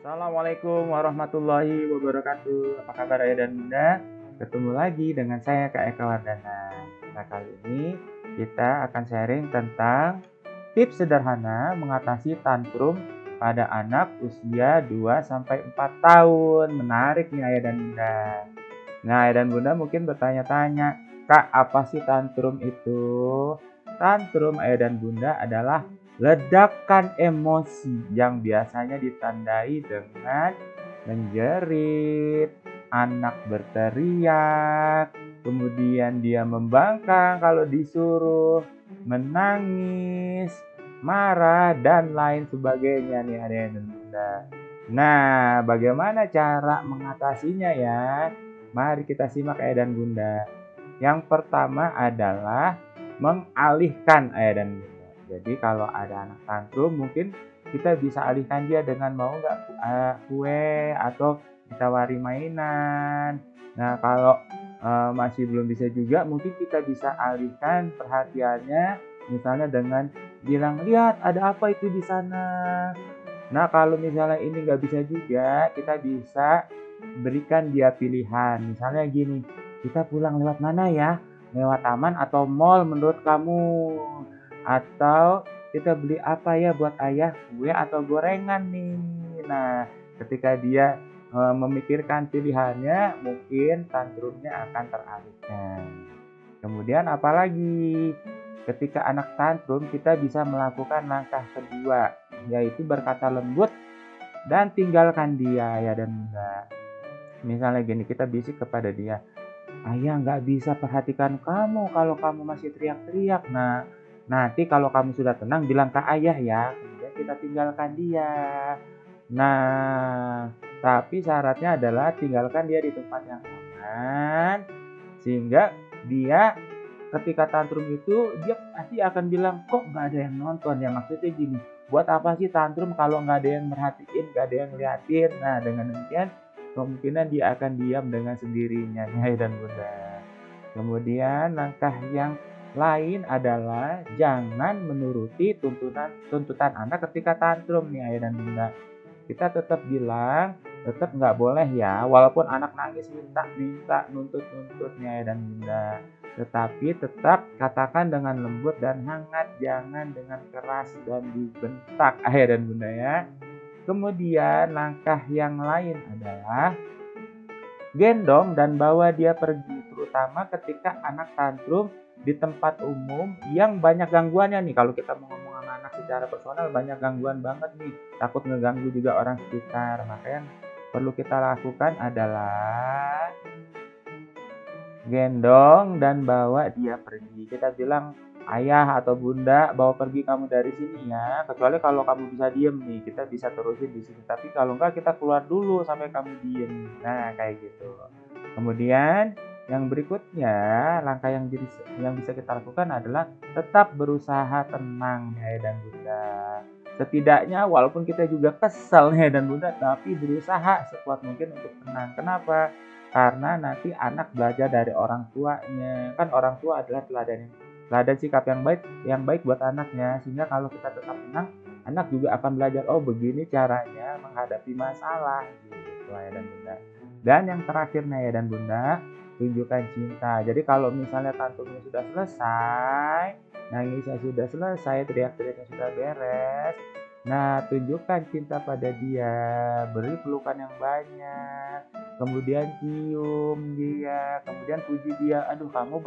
Assalamualaikum warahmatullahi wabarakatuh. Apa kabar ayah dan bunda? Ketemu lagi dengan saya Kak Eka Wardana. Nah, kali ini kita akan sharing tentang tips sederhana mengatasi tantrum pada anak usia 2-4 tahun. Menarik nih ayah dan bunda. Nah, ayah dan bunda mungkin bertanya-tanya, Kak, apa sih tantrum itu? Tantrum ayah dan bunda adalah ledakan emosi yang biasanya ditandai dengan menjerit, anak berteriak, kemudian dia membangkang kalau disuruh, menangis, marah, dan lain sebagainya nih ayah dan bunda. Nah, bagaimana cara mengatasinya ya? Mari kita simak ayah dan bunda. Yang pertama adalah mengalihkan ayah dan bunda. Jadi kalau ada anak tantrum mungkin kita bisa alihkan dia dengan mau nggak kue atau ditawari mainan. Nah kalau masih belum bisa juga mungkin kita bisa alihkan perhatiannya misalnya dengan bilang, lihat ada apa itu di sana. Nah kalau misalnya ini nggak bisa juga, kita bisa berikan dia pilihan. Misalnya gini, kita pulang lewat mana ya? Lewat taman atau mall menurut kamu? Atau kita beli apa ya buat ayah, kue atau gorengan nih. Nah ketika dia memikirkan pilihannya, mungkin tantrumnya akan teralihkan. Kemudian apalagi ketika anak tantrum, kita bisa melakukan langkah kedua, yaitu berkata lembut dan tinggalkan dia ya dan bunda. Misalnya gini, kita bisik kepada dia, ayah nggak bisa perhatikan kamu kalau kamu masih teriak-teriak. Nah, nanti kalau kamu sudah tenang bilang ke ayah ya. Kemudian kita tinggalkan dia. Nah, tapi syaratnya adalah tinggalkan dia di tempat yang aman. Sehingga dia ketika tantrum itu dia pasti akan bilang, kok nggak ada yang nonton ya. Maksudnya gini, buat apa sih tantrum kalau nggak ada yang merhatiin, nggak ada yang ngeliatin. Nah, dengan demikian kemungkinan dia akan diam dengan sendirinya nih dan bunda. Kemudian langkah yang lain adalah jangan menuruti tuntutan anak ketika tantrum nih ayah dan bunda. Kita tetap bilang, tetap nggak boleh ya, walaupun anak nangis minta nuntut nih ayah dan bunda. Tetapi tetap katakan dengan lembut dan hangat, jangan dengan keras dan dibentak ayah dan bunda ya. Kemudian langkah yang lain adalah gendong dan bawa dia pergi, terutama ketika anak tantrum di tempat umum yang banyak gangguannya nih. Kalau kita mau ngomong sama anak secara personal, banyak gangguan banget nih, takut ngeganggu juga orang sekitar. Maka yang perlu kita lakukan adalah gendong dan bawa dia pergi. Kita bilang, ayah atau bunda bawa pergi kamu dari sini ya, kecuali kalau kamu bisa diem nih, kita bisa terusin di sini, tapi kalau enggak kita keluar dulu sampai kamu diem. Nah kayak gitu. Kemudian yang berikutnya, langkah yang bisa kita lakukan adalah tetap berusaha tenang ya dan bunda. Setidaknya walaupun kita juga kesel ya dan bunda, tapi berusaha sekuat mungkin untuk tenang. Kenapa? Karena nanti anak belajar dari orang tuanya. Kan orang tua adalah teladan sikap yang baik buat anaknya. Sehingga kalau kita tetap tenang, anak juga akan belajar, oh begini caranya menghadapi masalah gitu ya dan bunda. Dan yang terakhirnya ya dan bunda, tunjukkan cinta. Jadi kalau misalnya tantrumnya sudah selesai, nangisnya sudah selesai, teriak-teriaknya sudah beres, nah tunjukkan cinta pada dia, beri pelukan yang banyak, kemudian cium dia, kemudian puji dia, aduh kamu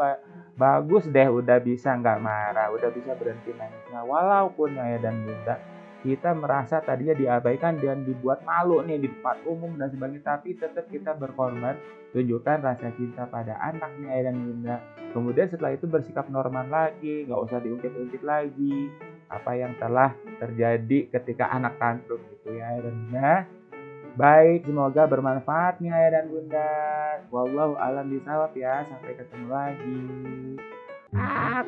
bagus deh, udah bisa nggak marah, udah bisa berhenti nangisnya. Walaupun ayah dan bunda kita merasa tadinya diabaikan dan dibuat malu nih di tempat umum dan sebagainya, tapi tetap kita berkorban, tunjukkan rasa cinta pada anak nih ayah dan bunda. Kemudian setelah itu bersikap normal lagi, nggak usah diungkit-ungkit lagi apa yang telah terjadi ketika anak tantrum gitu ya ayah dan bunda. Baik, semoga bermanfaat nih ayah dan bunda. Wallahu a'lam bishawab ya. Sampai ketemu lagi.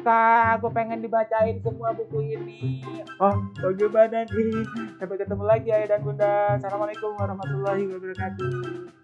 Kak, aku pengen dibacain semua buku ini. Oh, bagaimana nih? Sampai ketemu lagi ayah dan bunda. Assalamualaikum warahmatullahi wabarakatuh.